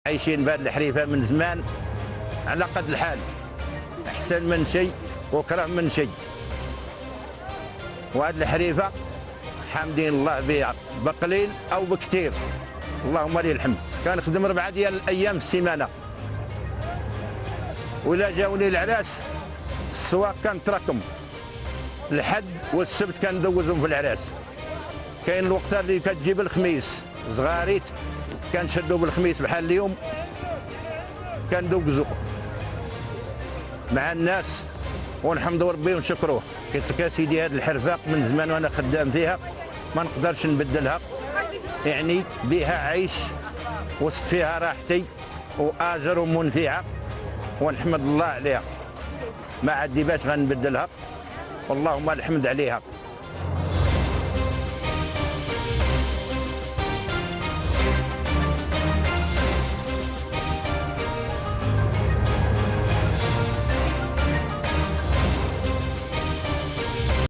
عايشين بهذه الحريفه من زمان على قد الحال، احسن من شيء وكره من شيء. وهذه الحريفه حامدين الله بها بقليل او بكثير، اللهم لي الحمد. كنخدم 4 ديال الايام في السيمانه، ولا جاوني العراس السواق كنتراكم، الحد والسبت كندوزهم في العراس. كاين الوقت اللي كتجيب الخميس صغاريت كنشدو بالخميس بحال اليوم كندوزو مع الناس ونحمدوا ربي ونشكروه. قلت لك سيدي هذه الحرفه من زمان وانا خدام فيها ما نقدرش نبدلها، يعني بها عيش وسط فيها راحتي واجر ومنفعه ونحمد الله عليها، ما عندي باش غنبدلها، واللهم الحمد عليها.